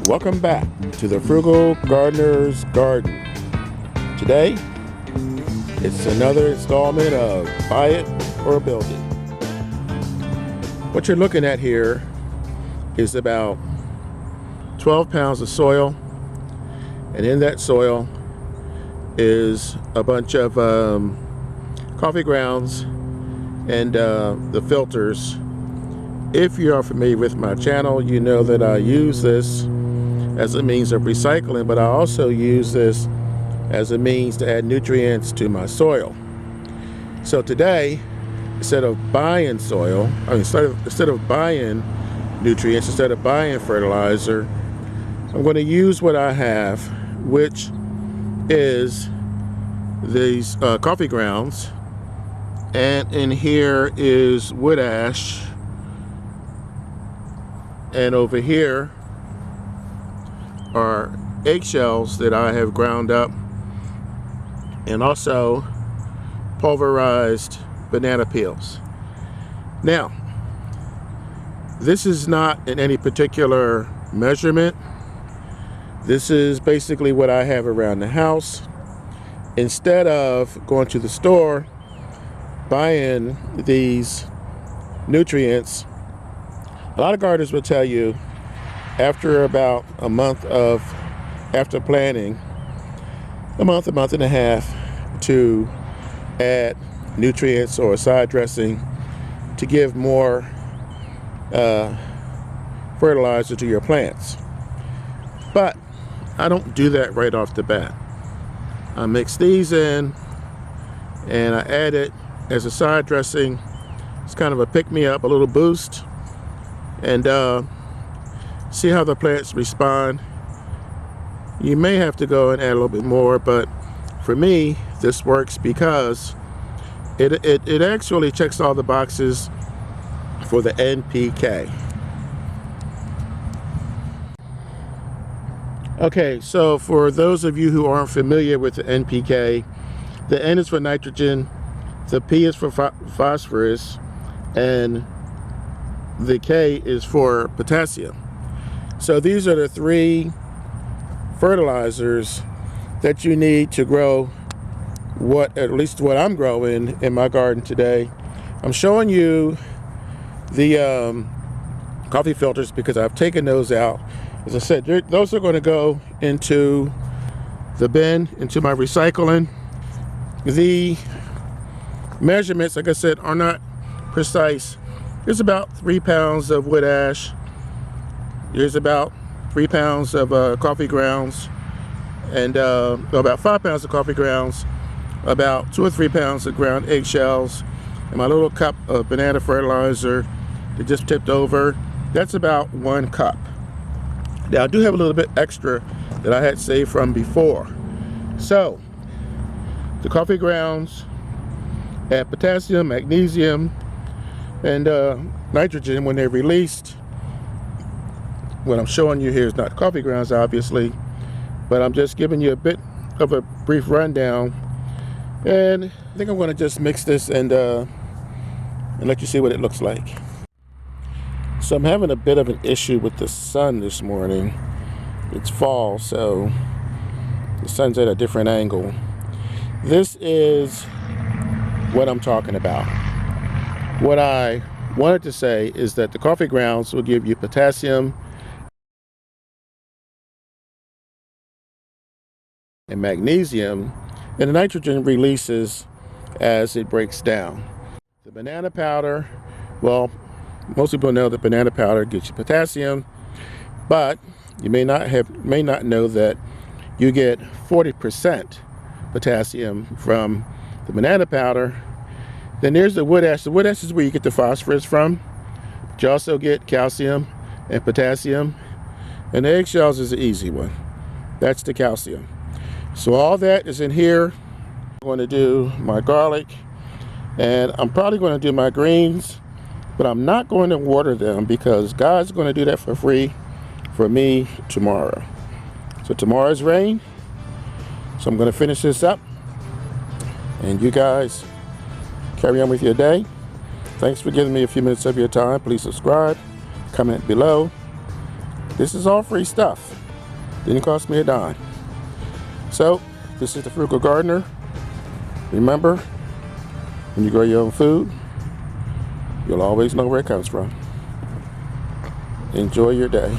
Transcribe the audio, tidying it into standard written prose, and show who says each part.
Speaker 1: Welcome back to the Frugal Gardener's Garden. Today, it's another installment of Buy It or Build It. What you're looking at here is about 12 pounds of soil, and in that soil is a bunch of coffee grounds and the filters. If you are familiar with my channel, you know that I use this as a means of recycling, but I also use this as a means to add nutrients to my soil. So today, instead of buying nutrients, instead of buying fertilizer, I'm going to use what I have, which is these coffee grounds, and in here is wood ash, and over here are eggshells that I have ground up, and also pulverized banana peels. Now, this is not in any particular measurement. This is basically what I have around the house. Instead of going to the store, buying these nutrients, a lot of gardeners will tell you after about a month after planting, a month and a half, to add nutrients or side dressing to give more fertilizer to your plants. But I don't do that right off the bat. I mix these in and I add it as a side dressing. It's kind of a pick-me-up, a little boost, and see how the plants respond. You may have to go and add a little bit more, but for me, this works because it actually checks all the boxes for the NPK. Okay, so for those of you who aren't familiar with the NPK, the N is for nitrogen, the P is for phosphorus, and the K is for potassium. So these are the three fertilizers that you need to grow at least what I'm growing in my garden today. I'm showing you the coffee filters because I've taken those out. As I said, those are going to go into the bin, into my recycling. The measurements, like I said, are not precise. There's about 3 pounds of wood ash. There's about 3 pounds of coffee grounds, and about 5 pounds of coffee grounds, about 2 or 3 pounds of ground eggshells, and my little cup of banana fertilizer that just tipped over. That's about 1 cup. Now I do have a little bit extra that I had saved from before. So the coffee grounds add potassium, magnesium, and nitrogen when they're released. What I'm showing you here is not coffee grounds, obviously, but I'm just giving you a bit of a brief rundown. And I think I'm going to just mix this and let you see what it looks like. So I'm having a bit of an issue with the sun this morning. It's fall, so the sun's at a different angle. This is what I'm talking about. What I wanted to say is that the coffee grounds will give you potassium and magnesium, and the nitrogen releases as it breaks down. The banana powder, well, most people know that banana powder gives you potassium, but you may not know that you get 40% potassium from the banana powder. Then there's the wood ash. The wood ash is where you get the phosphorus from, but you also get calcium and potassium, and the eggshells is the easy one. That's the calcium. So all that is in here. I'm going to do my garlic, and I'm probably going to do my greens, but I'm not going to water them because God's going to do that for free for me tomorrow. So tomorrow's rain. So I'm going to finish this up, and you guys carry on with your day. Thanks for giving me a few minutes of your time. Please subscribe, comment below, This is all free stuff. Didn't cost me a dime. So, this is the Frugal Gardener. Remember, when you grow your own food, you'll always know where it comes from. Enjoy your day.